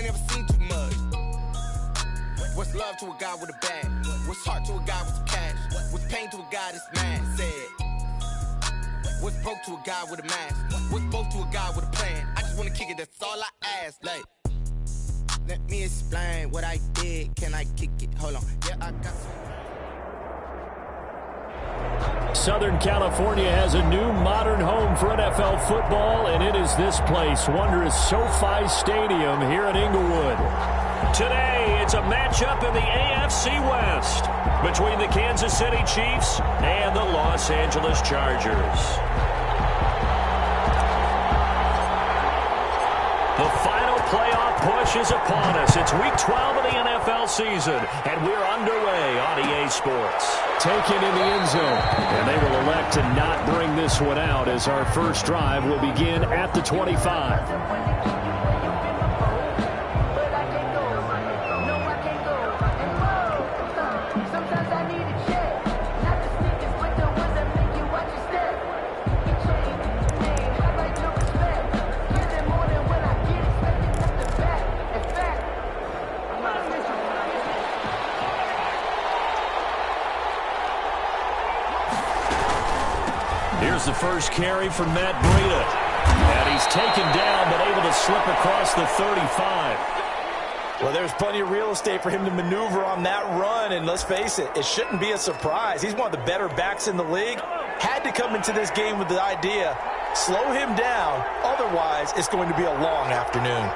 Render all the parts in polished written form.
ain't never seen too much. What's love to a guy with a bag? What's heart to a guy with some cash? What's pain to a guy that's mad? Said. What's broke to a guy with a mask? What's broke to a guy with a plan? I just wanna kick it, that's all I ask. Like, let me explain what I did. Can I kick it? Hold on. Yeah, I got some. Southern California has a new modern home for NFL football, and it is this place, wondrous SoFi Stadium here in Inglewood. Today, it's a matchup in the AFC West between the Kansas City Chiefs and the Los Angeles Chargers. The final playoff push is upon us. It's Week 12 of the NFL season, and we're underway on EA Sports. Taken in the end zone, and they will elect to not bring this one out as our first drive will begin at the 25. Here's the first carry from Matt Breida. And he's taken down, but able to slip across the 35. Well, there's plenty of real estate for him to maneuver on that run, and let's face it, it shouldn't be a surprise. He's one of the better backs in the league. Had to come into this game with the idea, slow him down, otherwise it's going to be a long afternoon.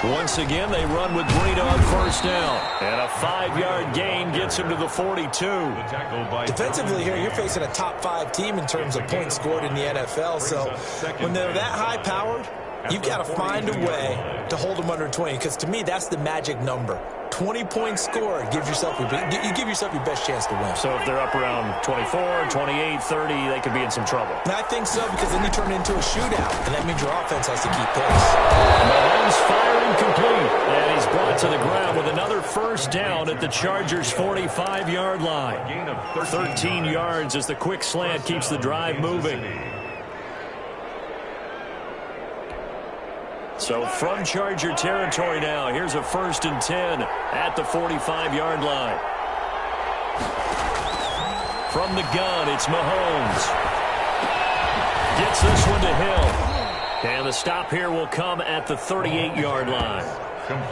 Once again, they run with Breida on first down. And a 5-yard gain gets him to the 42. Defensively here, you're facing a top 5 team in terms of points scored in the NFL. So when they're that high-powered, you've got to find a way to hold them under 20. Because to me, that's the magic number. 20 points scored, you give yourself your best chance to win. So if they're up around 24, 28, 30, they could be in some trouble. And I think so, because then you turn it into a shootout, and that means your offense has to keep pace. Mahomes firing complete, and he's brought to the ground with another first down at the Chargers' 45-yard line. 13 yards as the quick slant keeps the drive moving. So from Charger territory now, here's a 1st and 10 at the 45-yard line. From the gun, it's Mahomes. Gets this one to Hill. And the stop here will come at the 38-yard line.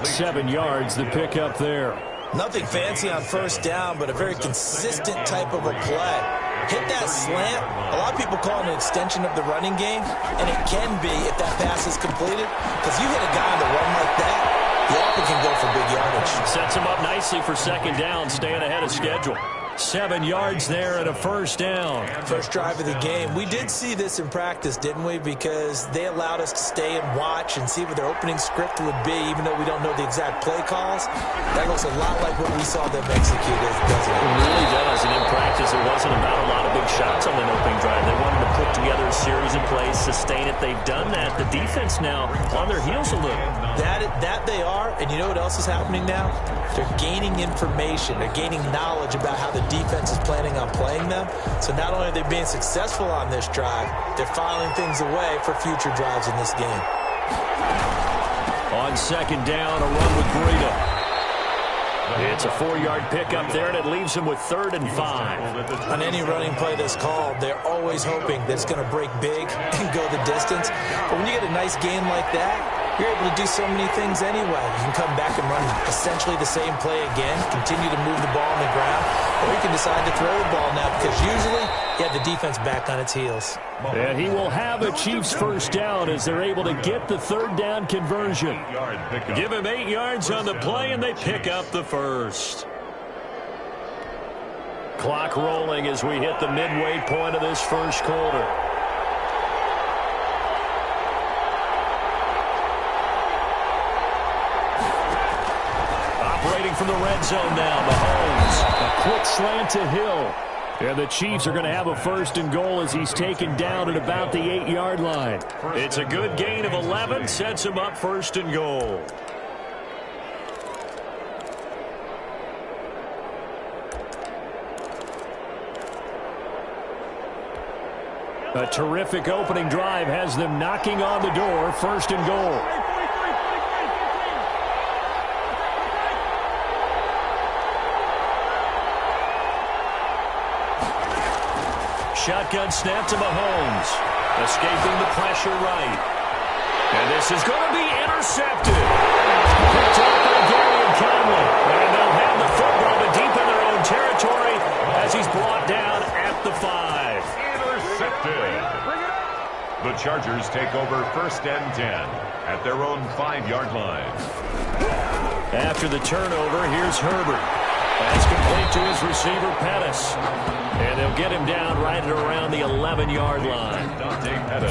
7 yards, the pickup there. Nothing fancy on first down, but a very consistent type of a play. Hit that slant. A lot of people call it an extension of the running game, and it can be if that pass is completed, because you hit a guy on the run like that, he often can go for big yardage. Sets him up nicely for second down, staying ahead of schedule. 7 yards there and a first down. First drive of the game. We did see this in practice, didn't we? Because they allowed us to stay and watch and see what their opening script would be, even though we don't know the exact play calls. That looks a lot like what we saw them execute, doesn't it? It really does. And in practice, it wasn't about a lot of big shots on the opening drive. They wanted to put together a series of plays, sustain it. They've done that. The defense now on their heels a little. That they are, and you know what else is happening now? They're gaining information. They're gaining knowledge about how the defense is planning on playing them. So not only are they being successful on this drive, they're filing things away for future drives in this game. On second down, a run with Breida. It's a 4-yard pickup there, and it leaves him with 3rd and 5. On any running play that's called, they're always hoping that it's going to break big and go the distance. But when you get a nice gain like that, you're able to do so many things anyway. You can come back and run essentially the same play again, continue to move the ball on the ground, or you can decide to throw the ball now because usually you have the defense back on its heels. And he will have a Chiefs first down as they're able to get the 3rd down conversion. Give him 8 yards on the play, and they pick up the first. Clock rolling as we hit the midway point of this first quarter. From the red zone now, Mahomes. A quick slant to Hill. And the Chiefs are going to have a 1st and goal as he's taken down at about the 8-yard line. It's a good gain of 11, sets him up 1st and goal. A terrific opening drive has them knocking on the door, 1st and goal. shotgun snap to Mahomes. Escaping the pressure right. And this is going to be intercepted. Picked up by Gary and Conley. And they'll have the football but deep in their own territory as he's brought down at the 5. Intercepted. The Chargers take over 1st and 10 at their own 5-yard line. After the turnover, here's Herbert. That's complete to his receiver, Pettis. And they'll get him down right at around the 11-yard line.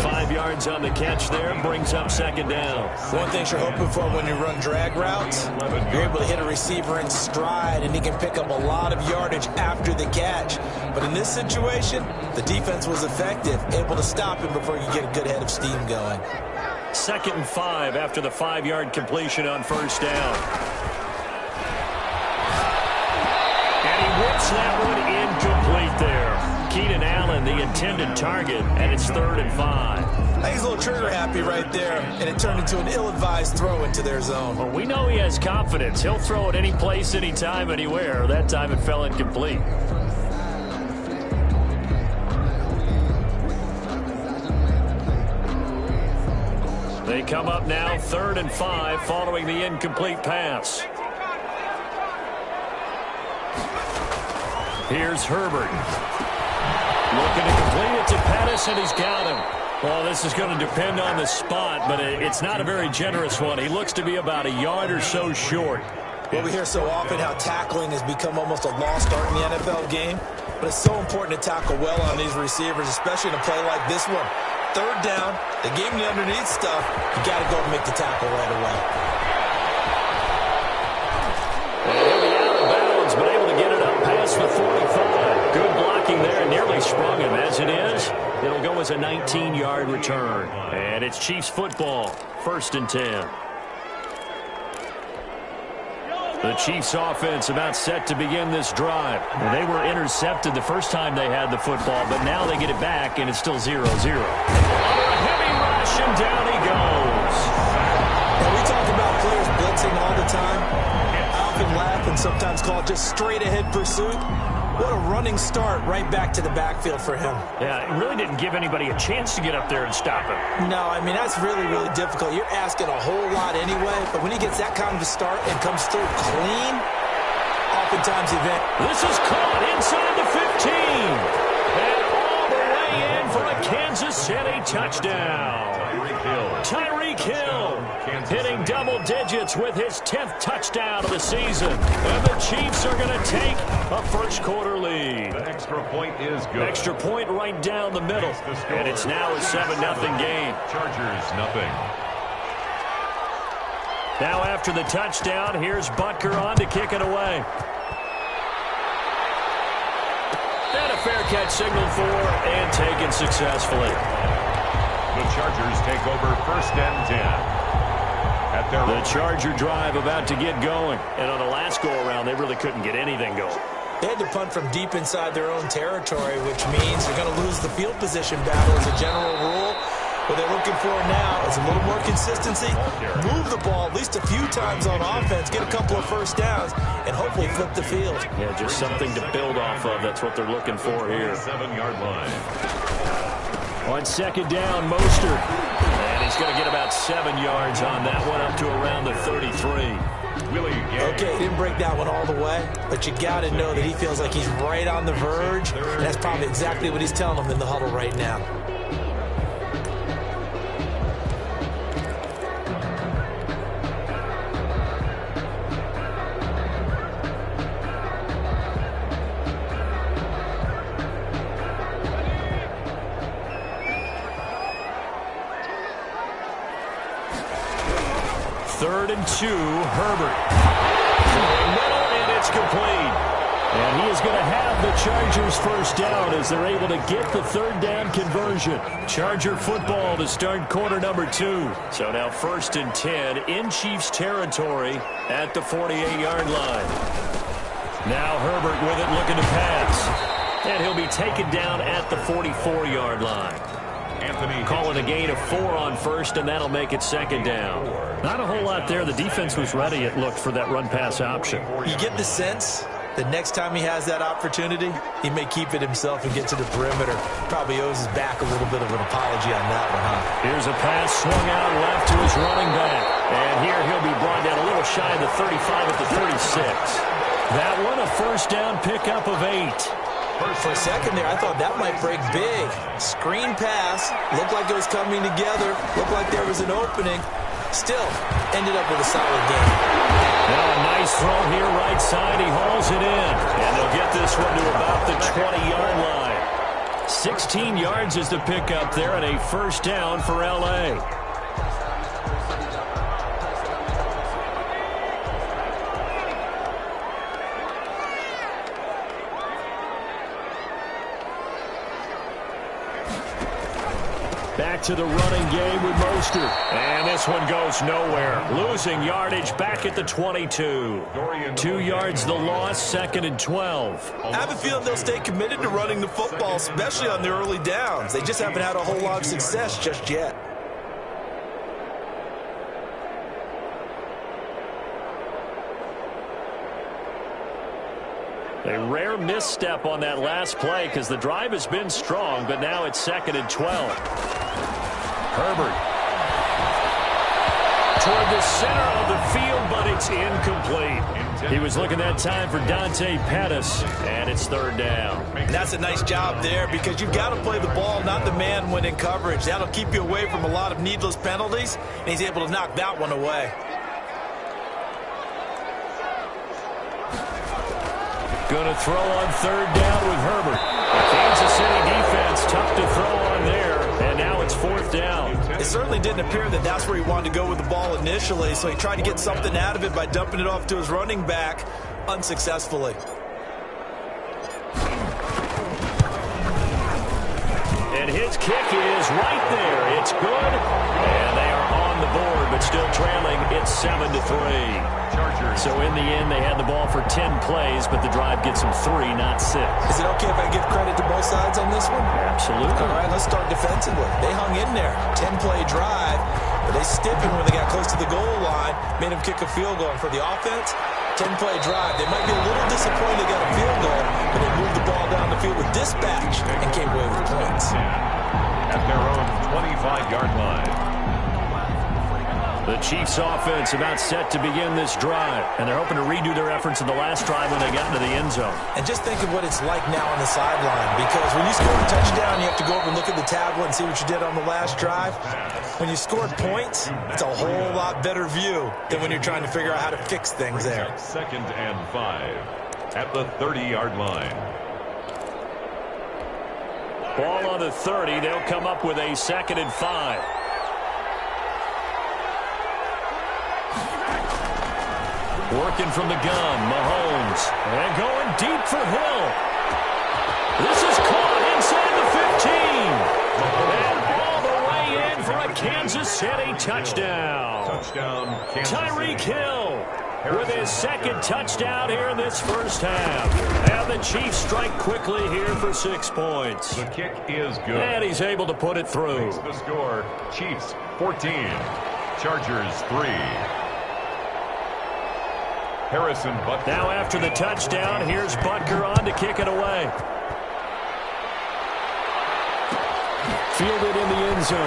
5 yards on the catch there, brings up 2nd down. One thing you're hoping for when you run drag routes, you're able to hit a receiver in stride, and he can pick up a lot of yardage after the catch. But in this situation, the defense was effective, able to stop him before you get a good head of steam going. 2nd and 5 after the 5-yard completion on 1st down. And he whips that one incomplete there. Keenan Allen, the intended target, and it's 3rd and 5. I think he's a little trigger happy right there, and it turned into an ill-advised throw into their zone. Well, we know he has confidence. He'll throw it any place, anytime, anywhere. That time it fell incomplete. They come up now 3rd and 5 following the incomplete pass. Here's Herbert. Looking to complete it to Pettis, and he's got him. Well, this is going to depend on the spot, but it's not a very generous one. He looks to be about a yard or so short. Well, we hear so often how tackling has become almost a lost art in the NFL game, but it's so important to tackle well on these receivers, especially in a play like this one. 3rd down, they gave him the underneath stuff. You got to go and make the tackle right away. And he'll be out of bounds, but able to get it up past the 45. Good blocking there, nearly sprung him. As it is, it'll go as a 19-yard return. And it's Chiefs football, 1st and 10. The Chiefs offense about set to begin this drive. Well, they were intercepted the first time they had the football, but now they get it back, and it's still 0-0. Under a heavy rush, and down he goes. And we talk about players blitzing all the time. I often laugh and sometimes call it just straight-ahead pursuit. What a running start right back to the backfield for him. Yeah, it really didn't give anybody a chance to get up there and stop him. No, I mean, that's really, really difficult. You're asking a whole lot anyway, but when he gets that kind of a start and comes through clean, oftentimes This is caught inside the 15. And all the way in for a Kansas City touchdown. Tyreek Hill hitting double digits with his 10th touchdown of the season. And the Chiefs are going to take a first-quarter lead. The extra point is good. Extra point right down the middle. And it's now a 7-0 game. Chargers, nothing. Now after the touchdown, here's Butker on to kick it away. And a fair catch signaled for and taken successfully. The Chargers take over 1st and 10. The Charger drive about to get going. And on the last go-around, they really couldn't get anything going. They had to punt from deep inside their own territory, which means they're going to lose the field position battle as a general rule. What they're looking for now is a little more consistency, move the ball at least a few times on offense, get a couple of first downs, and hopefully flip the field. Yeah, just something to build off of. That's what they're looking for here. 7-yard line. On 2nd down, Mostert. And he's going to get about 7 yards on that one, up to around the 33. Okay, he didn't break that one all the way, but you got to know that he feels like he's right on the verge, and that's probably exactly what he's telling them in the huddle right now. Third and 2, Herbert. Middle, and it's complete. And he is going to have the Chargers first down as they're able to get the 3rd down conversion. Charger football to start quarter number 2. So now 1st and 10 in Chiefs territory at the 48-yard line. Now Herbert with it, looking to pass. And he'll be taken down at the 44-yard line. Calling a gain of 4 on 1st, and that'll make it 2nd down. Not a whole lot there. The defense was ready, it looked, for that run-pass option. You get the sense The next time he has that opportunity, he may keep it himself and get to the perimeter. Probably owes his back a little bit of an apology on that one, huh? Here's a pass swung out left to his running back. And here he'll be brought down a little shy of the 35 at the 36. That one a first down pickup of 8. For a second there, I thought that might break big. Screen pass. Looked like it was coming together. Looked like there was an opening. Still, ended up with a solid game. Now a nice throw here right side. He hauls it in. And they'll get this one to about the 20-yard line. 16 yards is the pickup there and a first down for L.A. Back to the running game with Mostert. And this one goes nowhere. Losing yardage back at the 22. 2 yards the loss, 2nd and 12. I have a feeling they'll stay committed to running the football, especially on the early downs. They just haven't had a whole lot of success just yet. A rare misstep on that last play because the drive has been strong, but now it's 2nd and 12. Herbert toward the center of the field, but it's incomplete. He was looking that time for Dante Pettis, and it's 3rd down. And that's a nice job there because you've got to play the ball, not the man when in coverage. That'll keep you away from a lot of needless penalties, and he's able to knock that one away. Going to throw on 3rd down with Herbert. Kansas City defense tough to throw on there, and now it's 4th down. It certainly didn't appear that that's where he wanted to go with the ball initially, so he tried to get something out of it by dumping it off to his running back unsuccessfully. And his kick is right there. It's good, and they are on the board, but still trailing. It's 7-3. So in the end, they had the ball for 10 plays, but the drive gets them 3, not 6. Is it okay if I give credit to both sides on this one? Absolutely. All right, let's start defensively. They hung in there. 10-play drive, but they stiffened when they got close to the goal line, made them kick a field goal. And for the offense, 10-play drive. They might be a little disappointed they got a field goal, but they moved the ball down the field with dispatch and came away with points. At their own 25-yard line. The Chiefs offense about set to begin this drive, and they're hoping to redo their efforts in the last drive when they got into the end zone. And just think of what it's like now on the sideline, because when you score a touchdown, you have to go over and look at the tablet and see what you did on the last drive. When you scored points, it's a whole lot better view than when you're trying to figure out how to fix things there. 2nd and 5 at the 30-yard line. Ball on the 30. They'll come up with a 2nd and 5. Working from the gun, Mahomes. And going deep for Hill. This is caught inside the 15. And all the way in for a Kansas City touchdown. Touchdown, Kansas Tyreek City. Hill with his 2nd touchdown here in this first half. And the Chiefs strike quickly here for 6 points. The kick is good. And he's able to put it through. Makes the score, Chiefs 14, Chargers 3. Harrison Butker. Now after the touchdown, here's Butker on to kick it away. Fielded in the end zone.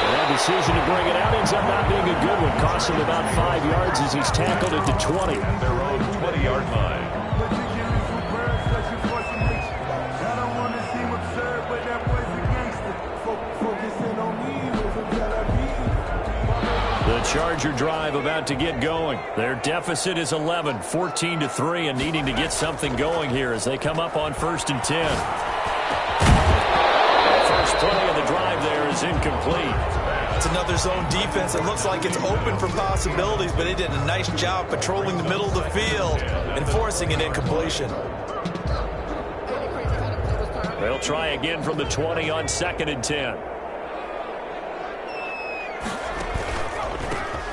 And that decision to bring it out ends up not being a good one. Costs him about 5 yards as he's tackled at the 20. At their own 20-yard line. The Charger drive about to get going. Their deficit is 11, 14-3, and needing to get something going here as they come up on 1st and 10. First play of the drive there is incomplete. It's another zone defense. It looks like it's open for possibilities, but they did a nice job patrolling the middle of the field and forcing an incompletion. They'll try again from the 20 on 2nd and 10.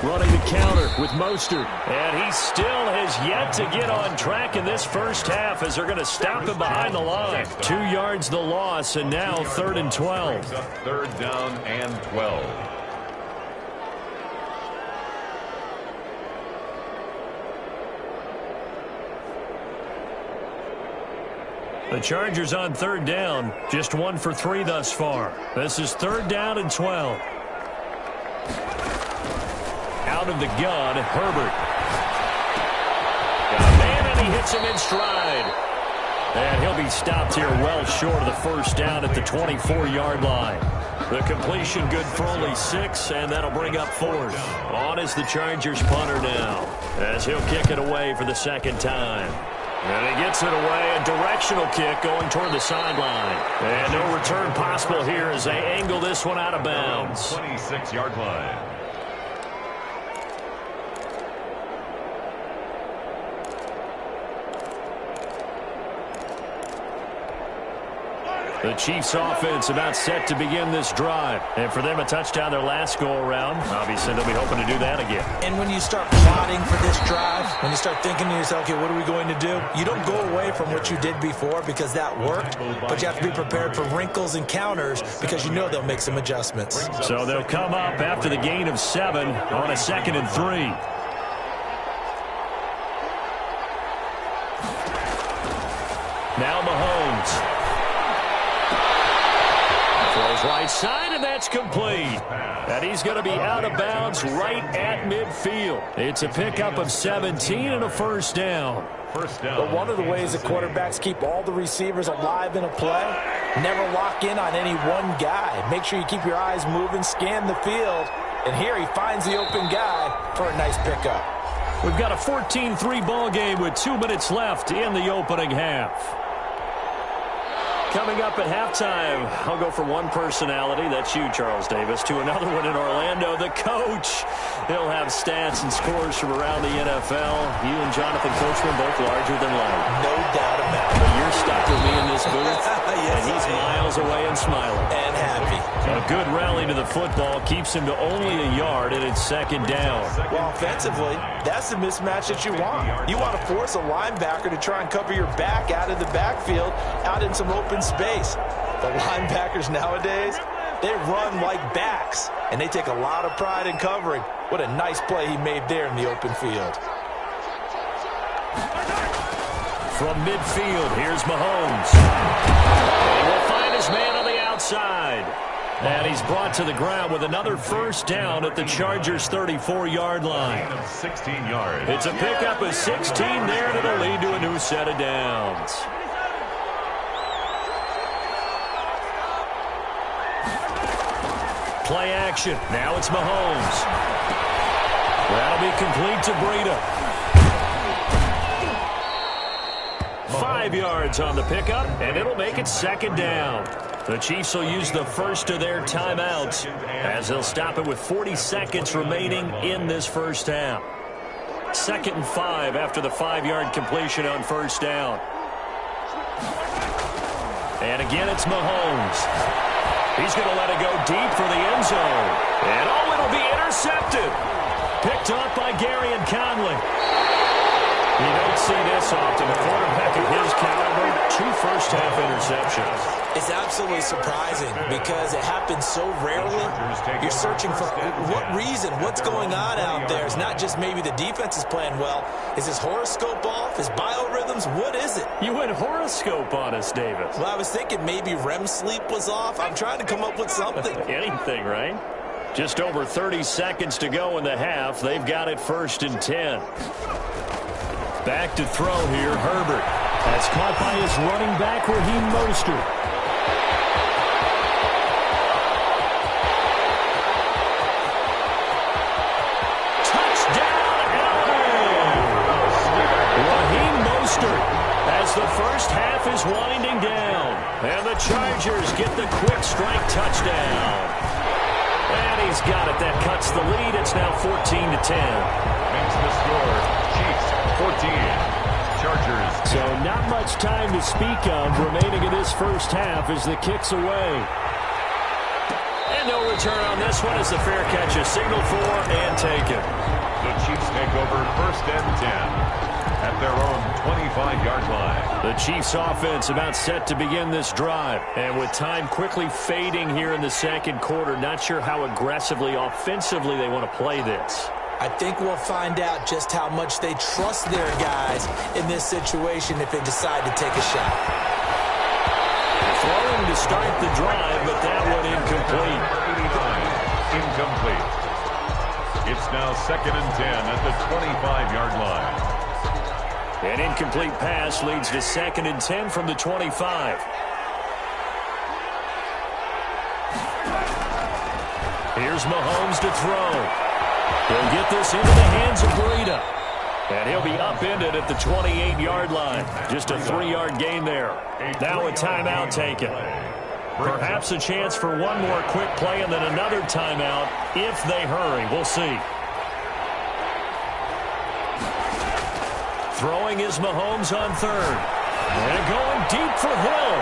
Running the counter with Mostert. And he still has yet to get on track in this first half as they're going to stop him behind the line. 2 yards the loss, and now 3rd and 12. 3rd down and 12. The Chargers on third down, just 1 for 3 thus far. This is 3rd down and 12. Out of the gun, Herbert. Got a man, and he hits him in stride. And he'll be stopped here well short of the first down at the 24-yard line. The completion good for only 6, and that'll bring up 4th. On is the Chargers punter now, as he'll kick it away for the second time. And he gets it away, a directional kick going toward the sideline. And no return possible here as they angle this one out of bounds. 26-yard line. The Chiefs offense about set to begin this drive. And for them, a touchdown their last go-around. Obviously, they'll be hoping to do that again. And when you start plotting for this drive, when you start thinking to yourself, okay, what are we going to do? You don't go away from what you did before because that worked, but you have to be prepared for wrinkles and counters because you know they'll make some adjustments. So they'll come up after the gain of 7 on a 2nd and 3. Now Mahomes. Throws right side, and that's complete. And he's going to be out of bounds right at midfield. It's a pickup of 17 and a first down. But one of the ways that quarterbacks keep all the receivers alive in a play, never lock in on any one guy. Make sure you keep your eyes moving, scan the field. And here he finds the open guy for a nice pickup. We've got a 14-3 ball game with 2 minutes left in the opening half. Coming up at halftime, I'll go from one personality, that's you, Charles Davis, to another one in Orlando, the coach. He'll have stats and scores from around the NFL. You and Jonathan Coachman both larger than life. No doubt about it. But you're stuck with me in this booth, yes, and he's miles away and smiling. And happy. A good rally to the football keeps him to only a yard, and it's 2nd down. Well, offensively, that's the mismatch that you want. You want to force a linebacker to try and cover your back out of the backfield, out in some open space. The linebackers nowadays, they run like backs, and they take a lot of pride in covering. What a nice play he made there in the open field. From midfield, here's Mahomes. And he will find his man on the outside. And he's brought to the ground with another first down at the Chargers' 34-yard line. 16 yards. It's a pickup of 16 there, and it'll lead to a new set of downs. Play action. Now it's Mahomes. That'll be complete to Breida. 5 yards on the pickup, and it'll make it 2nd down. The Chiefs will use the first of their timeouts as they'll stop it with 40 seconds remaining in this first half. 2nd and 5 after the 5-yard completion on first down. And again, it's Mahomes. He's going to let it go deep for the end zone. And it'll be intercepted. Picked up by Gary and Conley. You don't see this often. A quarterback of his caliber, 2 first-half interceptions. It's absolutely surprising because it happens so rarely. You're searching for what reason, what's going on out there. It's not just maybe the defense is playing well. Is his horoscope off? His biorhythms? What is it? You went horoscope on us, Davis. Well, I was thinking maybe REM sleep was off. I'm trying to come up with something. Anything, right? Just over 30 seconds to go in the half. They've got it 1st and 10. Back to throw here, Herbert. That's caught by his running back, Raheem Mostert. Touchdown, LA! Raheem Mostert as the first half is winding down. And the Chargers get the quick strike touchdown. And he's got it. That cuts the lead. It's now 14-10. Makes the score. Chiefs 14. Chargers. So not much time to speak of remaining in this first half as the kick's away. And no return on this one as the fair catch is signaled for and taken. The Chiefs take over 1st and 10 at their own 25-yard line. The Chiefs offense about set to begin this drive. And with time quickly fading here in the 2nd quarter, not sure how aggressively, offensively they want to play this. I think we'll find out just how much they trust their guys in this situation if they decide to take a shot. throwing to start the drive, but that one incomplete. 89, incomplete. It's now 2nd and 10 at the 25-yard line. An incomplete pass leads to 2nd and 10 from the 25. Here's Mahomes to throw. He'll get this into the hands of Breida. And he'll be upended at the 28-yard line. Just a 3-yard gain there. Now a timeout taken. Perhaps a chance for one more quick play and then another timeout if they hurry. We'll see. Throwing is Mahomes on 3rd. And going deep for Hill.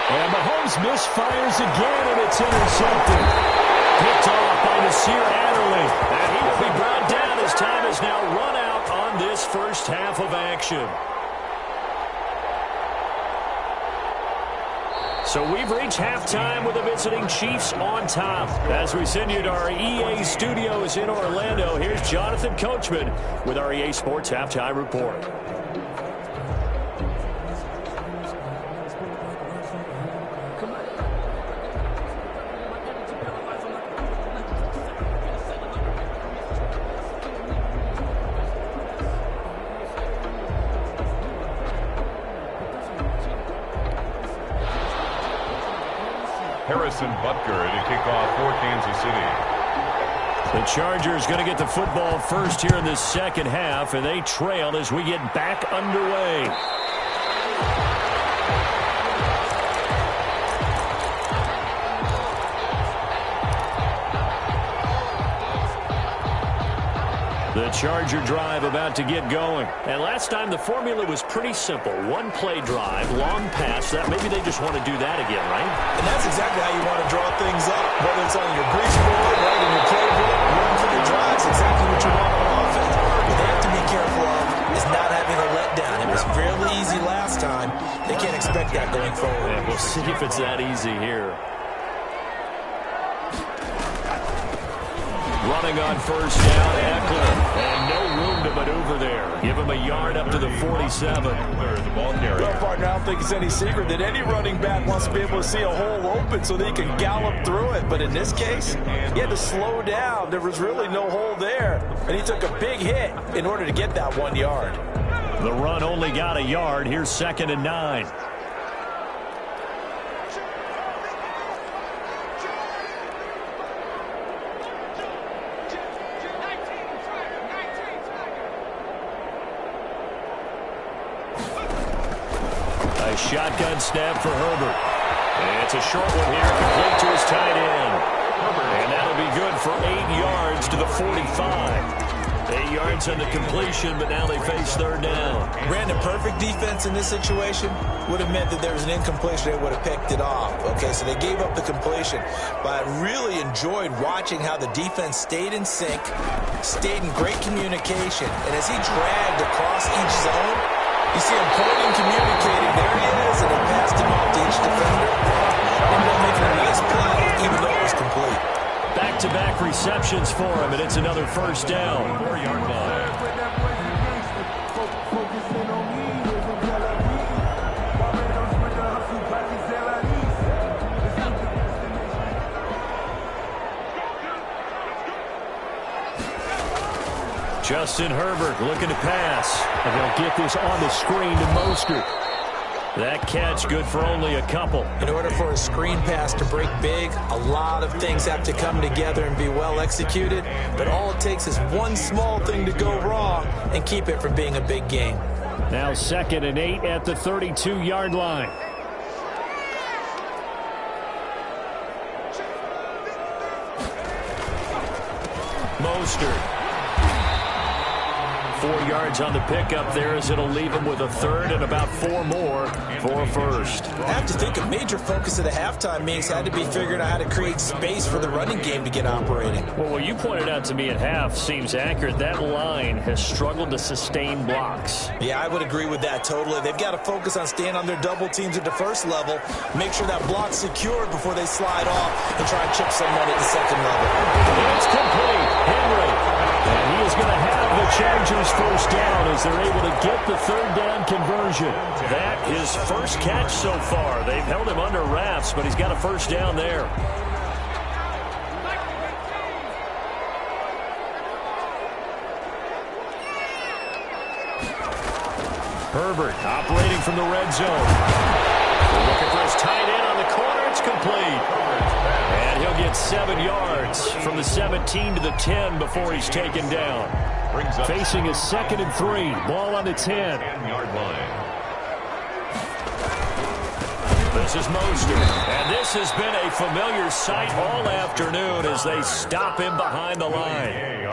And Mahomes misfires again, and it's intercepted. Picked off by Nasir Adderley. And he will be brought down as time has now run out on this first half of action. So we've reached halftime with the visiting Chiefs on top. As we send you to our EA studios in Orlando, here's Jonathan Coachman with our EA Sports Halftime Report. Harrison Butker to kick off for Kansas City. The Chargers going to get the football first here in this second half, and they trail as we get back underway. The Charger drive about to get going. And last time the formula was pretty simple. One play drive, long pass. That maybe they just want to do that again, right? And that's exactly how you want to draw things up. Whether it's on your grease board, right, in your playbook, one play drives, exactly what you want on offense. What they have to be careful of is not having a letdown. It was fairly easy last time. They can't expect that going forward. Yeah, we'll see if it's that easy here. Running on first down, Eckler. And no room to maneuver there. Give him a yard up to the 47. The ball carrier. Well, partner, I don't think it's any secret that any running back wants to be able to see a hole open so that he can gallop through it. But in this case, he had to slow down. There was really no hole there. And he took a big hit in order to get that 1 yard. The run only got a yard. Here's 2nd and 9. Shotgun snap for Herbert. And it's a short one here, complete to his tight end. And that'll be good for 8 yards to the 45. 8 yards on the completion, but now they face 3rd down. Brandon, perfect defense in this situation would have meant that there was an incompletion. They would have picked it off. Okay, so they gave up the completion. But I really enjoyed watching how the defense stayed in sync, stayed in great communication. And as he dragged across each zone, you see him pointing, communicating. There he is, and he passed him off to each defender. Ended up making a nice play, even though it was complete. Back-to-back receptions for him, and it's another first down. 4-yard line. Justin Herbert looking to pass. And they'll get this on the screen to Mostert. That catch good for only a couple. In order for a screen pass to break big, a lot of things have to come together and be well executed. But all it takes is one small thing to go wrong and keep it from being a big game. Now 2nd and 8 at the 32-yard line. Mostert. 4 yards on the pickup there as it'll leave him with a 3rd and about 4 more for a first. I have to think a major focus of the halftime meetings had to be figuring out how to create space for the running game to get operating. Well, what you pointed out to me at half seems accurate. That line has struggled to sustain blocks. Yeah, I would agree with that totally. They've got to focus on staying on their double teams at the first level, make sure that block's secured before they slide off and try and chip someone at the second level. It's complete. Henry. And he is going to have the Chargers Chargers first down as they're able to get the third down conversion. That his first catch so far. They've held him under wraps, but he's got a first down there. Herbert operating from the red zone. They're looking for his tight end on the corner. It's complete. And he'll get 7 yards from the 17 to the 10 before he's taken down. Facing a 2nd and 3. Ball on the 10. 10-yard line. This is Mostert. And this has been a familiar sight all afternoon as they stop him behind the line.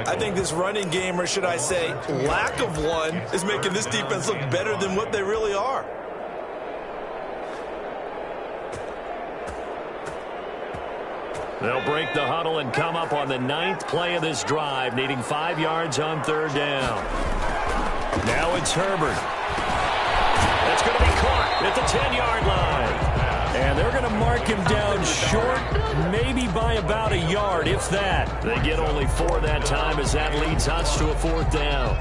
I think this running game, or should I say lack of one, is making this defense look better than what they really are. They'll break the huddle and come up on the 9th play of this drive, needing 5 yards on third down. Now it's Herbert. That's going to be caught at the 10-yard line. And they're going to mark him down short, maybe by about a yard, if that. They get only 4 that time as that leads us to a 4th down.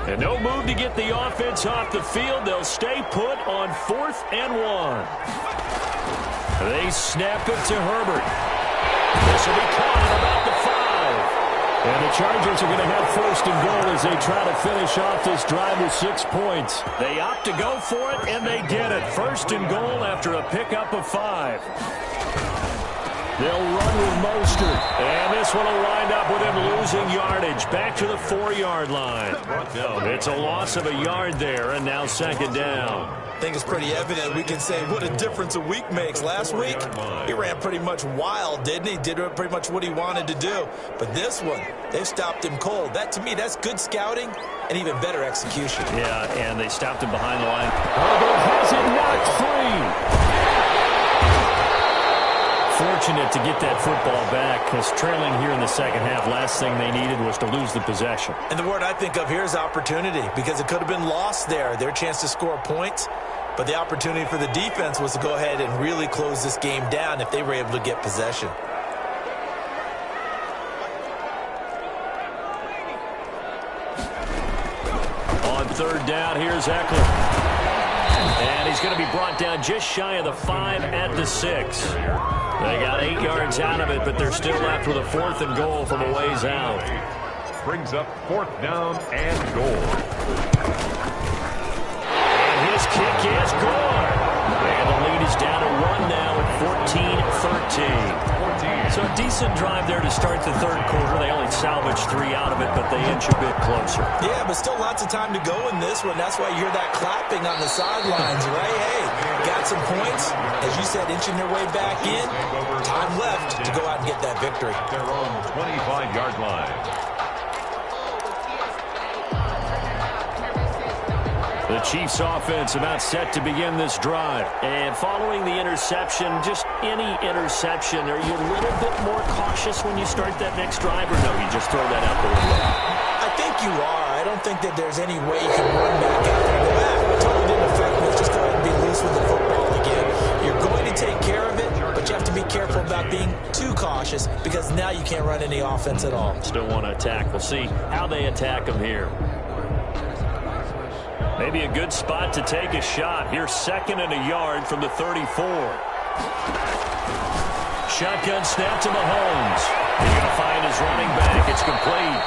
And no move to get the offense off the field. They'll stay put on 4th and 1. They snap it to Herbert. This will be caught at about the 5. And the Chargers are going to have 1st and goal as they try to finish off this drive with 6 points. They opt to go for it, and they get it. 1st and goal after a pickup of 5. They'll run with Mostert. And this one will wind up with him losing yardage. Back to the 4-yard line. It's a loss of a yard there, and now 2nd down. I think it's pretty evident. We can say what a difference a week makes. Last week, he ran pretty much wild, didn't he? Did pretty much what he wanted to do. But this one, they stopped him cold. That, to me, that's good scouting and even better execution. Yeah, and they stopped him behind the line. Herbert has it knocked free. Fortunate to get that football back, because trailing here in the second half, last thing they needed was to lose the possession. And the word I think of here is opportunity, because it could have been lost there. Their chance to score points, but the opportunity for the defense was to go ahead and really close this game down if they were able to get possession. On third down, here's Eckler. And he's going to be brought down just shy of the 5 at the 6. They got 8 yards out of it, but they're still left with a 4th and goal from a ways out. Brings up 4th down and goal. And his kick is good. And the lead is down to 1 now at 14-13. So a decent drive there to start the third quarter. They only salvaged 3 out of it, but they inch a bit closer. Yeah, but still lots of time to go in this one. That's why you hear that clapping on the sidelines, right? Hey, got some points. As you said, inching their way back in. Time left to go out and get that victory. Their own 25-yard line. The Chiefs offense about set to begin this drive. And following the interception, just any interception, are you a little bit more cautious when you start that next drive, or no, you just throw that out the window? I think you are. I don't think that there's any way you can run back out there and go, totally didn't affect me. Just go ahead and be loose with the football again. You're going to take care of it, but you have to be careful about being too cautious, because now you can't run any offense at all. Still want to attack. We'll see how they attack them here. Maybe a good spot to take a shot. Here's 2nd and a yard from the 34. Shotgun snap to Mahomes. He's going to find his running back. It's complete.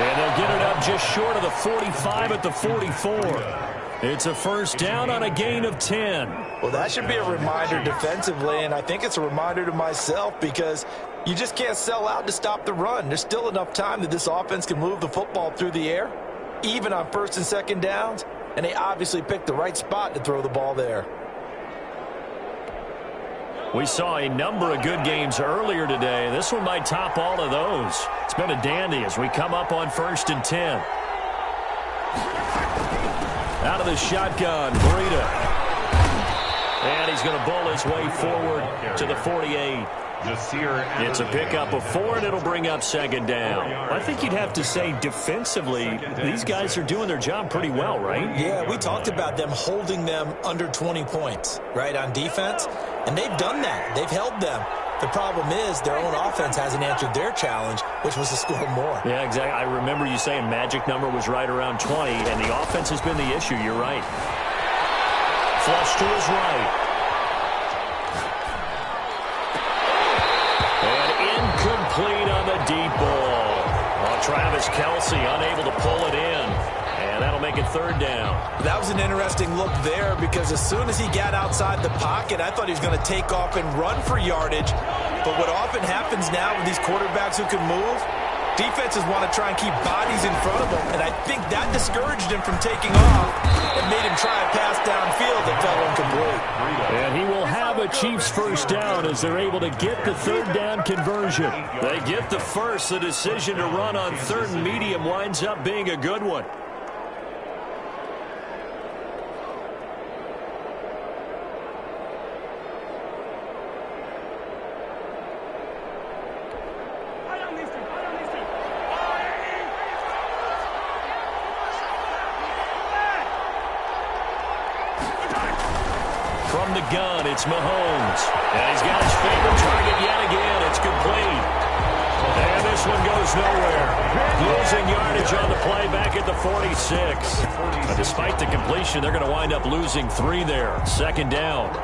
And they'll get it up just short of the 45 at the 44. It's a 1st down on a gain of 10. Well, that should be a reminder defensively, and I think it's a reminder to myself, because you just can't sell out to stop the run. There's still enough time that this offense can move the football through the air, even on 1st and 2nd downs. And they obviously picked the right spot to throw the ball there. We saw a number of good games earlier today. This one might top all of those. It's been a dandy as we come up on 1st and 10. Out of the shotgun, Breida. And he's going to bowl his way forward to the 48. It's a pickup of 4, and it'll bring up second down. I think you'd have to say defensively, these guys are doing their job pretty well, right? Yeah, we talked about them holding them under 20 points, right, on defense. And they've done that. They've held them. The problem is their own offense hasn't answered their challenge, which was to score more. Yeah, exactly. I remember you saying magic number was right around 20, and the offense has been the issue. You're right. Flush to his right. And incomplete on the deep ball. Well, Travis Kelce unable to pull it in. And that'll make it third down. That was an interesting look there because as soon as he got outside the pocket, I thought he was going to take off and run for yardage. But what often happens now with these quarterbacks who can move, defenses want to try and keep bodies in front of them. And I think that discouraged him from taking off and made him try a pass downfield that fell incomplete. And he will have a Chiefs first down as they're able to get the third down conversion. They get the first. The decision to run on third and medium winds up being a good one. From the gun, it's Mahomes. And he's got his favorite target yet again. It's complete. And this one goes nowhere. Losing yardage on the play back at the 46. But despite the completion, they're going to wind up losing 3 there. Second down.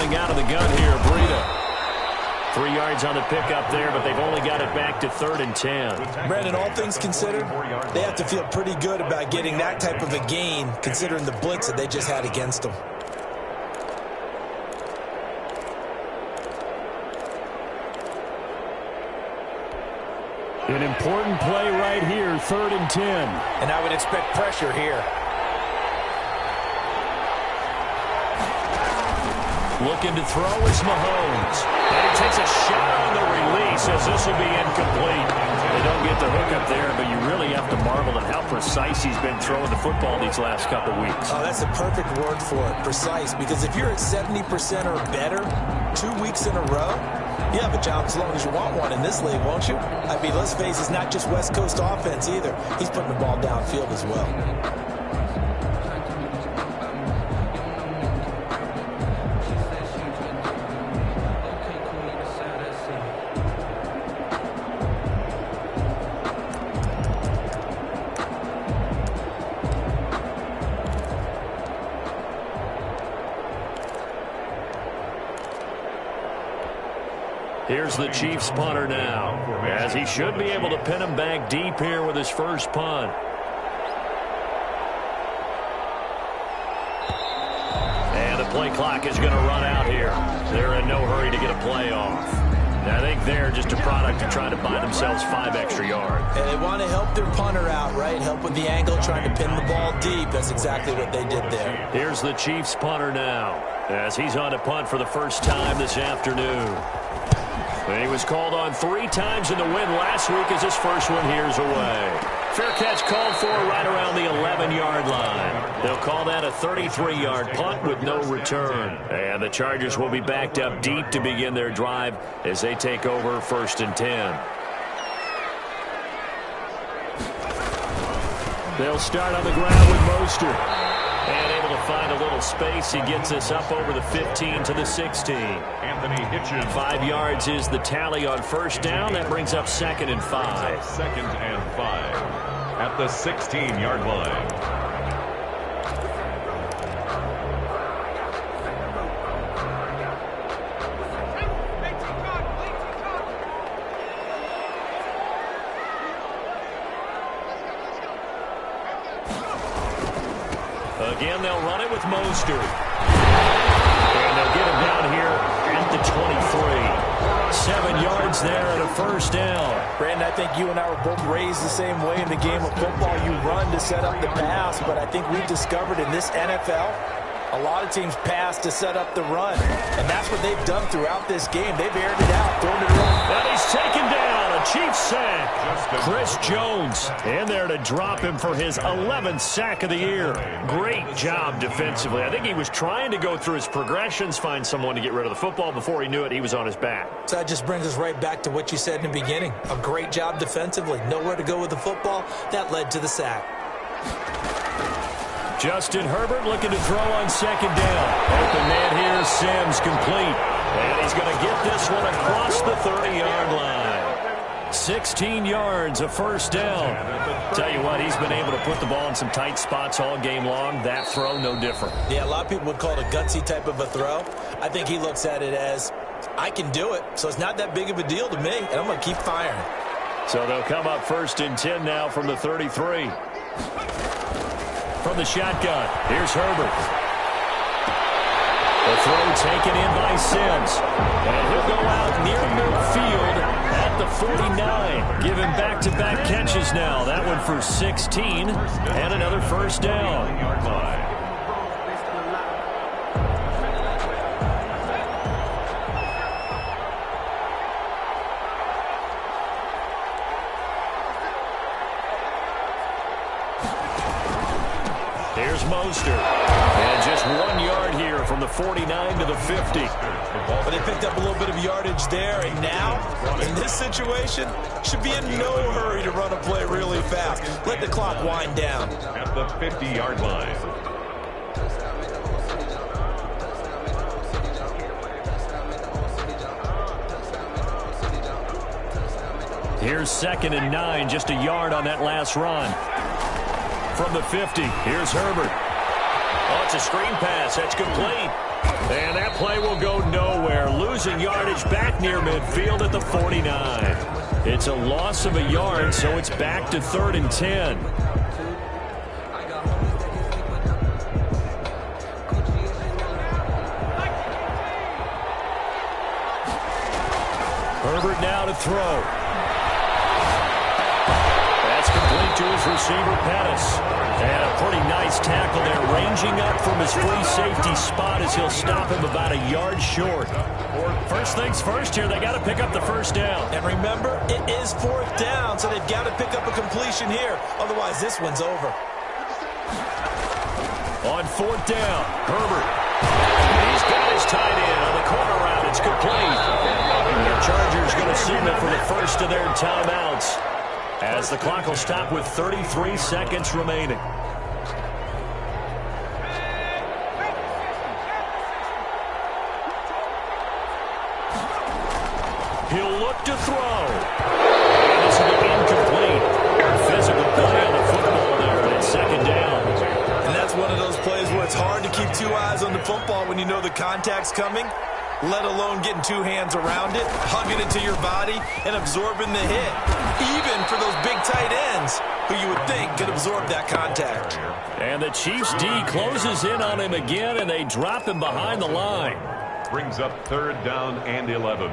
Out of the gun here, Breida. 3 yards on the pickup there, but they've only got it back to 3rd and 10. Brandon, all things considered, they have to feel pretty good about getting that type of a gain, considering the blitz that they just had against them. An important play right here, 3rd and 10. And I would expect pressure here. Looking to throw is Mahomes. And he takes a shot on the release as this will be incomplete. They don't get the hook up there, but you really have to marvel at how precise he's been throwing the football these last couple weeks. Oh, that's a perfect word for it, precise. Because if you're at 70% or better 2 weeks in a row, you have a job as long as you want one in this league, won't you? I mean, let's face it, it's not just West Coast offense either. He's putting the ball downfield as well. Here's the Chiefs punter now, as he should be able to pin him back deep here with his first punt. And the play clock is going to run out here. They're in no hurry to get a play off. I think they're just a product of trying to buy themselves 5 extra yards. And they want to help their punter out, right? Help with the angle, trying to pin the ball deep. That's exactly what they did there. Here's the Chiefs punter now, as he's on to punt for the first time this afternoon. And he was called on 3 times in the win last week as his first one here's away. Fair catch called for right around the 11-yard line. They'll call that a 33-yard punt with no return. And the Chargers will be backed up deep to begin their drive as they take over 1st and 10. They'll start on the ground with Mostert. And able to find a little space. He gets us up over the 15 to the 16. Anthony Hitchens. 5 yards is the tally on first down. That brings up 2nd and 5. 2nd and 5 at the 16-yard line. Again, they'll run it with Mostert. And they'll get him down here at the 23. 7 yards there and a first down. Brandon, I think you and I were both raised the same way in the game of football. You run to set up the pass, but I think we've discovered in this NFL, a lot of teams pass to set up the run, and that's what they've done throughout this game. They've aired it out, thrown it around. And he's taken down. A Chiefs sack. Chris Jones in there to drop him for his 11th sack of the year. Great job defensively. I think he was trying to go through his progressions, find someone to get rid of the football. Before he knew it, he was on his back. So that just brings us right back to what you said in the beginning. A great job defensively. Nowhere to go with the football. That led to the sack. Justin Herbert looking to throw on second down. Open man here, Sims complete. And he's going to get this one across the 30-yard line. 16 yards, a first down. Tell you what, he's been able to put the ball in some tight spots all game long. That throw, no different. Yeah, a lot of people would call it a gutsy type of a throw. I think he looks at it as, I can do it, so it's not that big of a deal to me, and I'm going to keep firing. So they'll come up 1st and 10 now from the 33. From the shotgun, here's Herbert. The throw taken in by Sims. And he'll go out near midfield at the 49. Give him back-to-back catches now. That one for 16 and another first down. Here's Mostert. And just 1 yard here from the 49 to the 50. But they picked up a little bit of yardage there, and now, in this situation, should be in no hurry to run a play really fast. Let the clock wind down. At the 50-yard line. Here's 2nd and 9, just a yard on that last run. From the 50, here's Herbert. Oh, it's a screen pass. That's complete. And that play will go nowhere. Losing yardage back near midfield at the 49. It's a loss of a yard, so it's back to 3rd and 10. Herbert now to throw. That's complete to his receiver, Pettis. And a pretty nice tackle there, ranging up from his free safety spot as he'll stop him about a yard short. First things first here, they got to pick up the first down. And remember, it is 4th down, so they've got to pick up a completion here. Otherwise, this one's over. On 4th down, Herbert. He's got his tight end on the corner route. It's complete. The Chargers going to signal for the first of their timeouts, as the clock will stop with 33 seconds remaining. He'll look to throw. And this will be incomplete. Physical play on the football there, and it's 2nd down. And that's one of those plays where it's hard to keep 2 eyes on the football when you know the contact's coming, let alone getting 2 hands around it, hugging it to your body, and absorbing the hit. Even for those big tight ends who you would think could absorb that contact. And the Chiefs D closes in on him again, and they drop him behind the line. Brings up 3rd down and 11.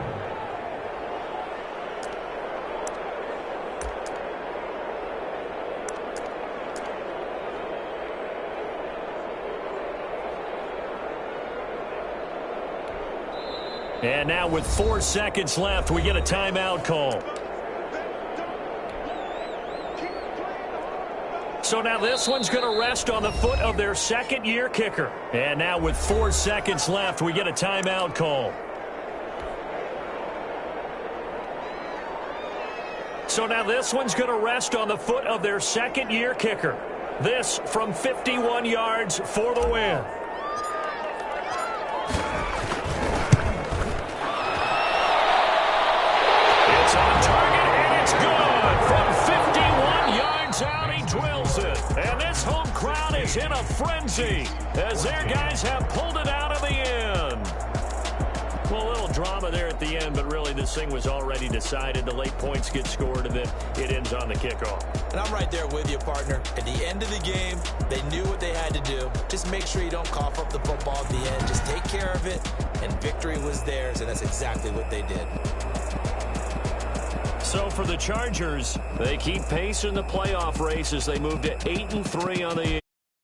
And now with 4 seconds left, we get a timeout call. So now this one's going to rest on the foot of their 2nd-year kicker. And now with 4 seconds left, we get a timeout call. So now this one's going to rest on the foot of their 2nd-year kicker. This from 51 yards for the win. It's on target, and it's good. From 51 yards out, he drills it. And this home crowd is in a frenzy as their guys have pulled it out of the end. Well, a little drama there at the end, but really this thing was already decided. The late points get scored, and then it ends on the kickoff. And I'm right there with you, partner. At the end of the game, they knew what they had had to do. Just make sure you don't cough up the football at the end. Just take care of it, and victory was theirs, and that's exactly what they did. So for the Chargers, they keep pace in the playoff race as they move to 8-3 on the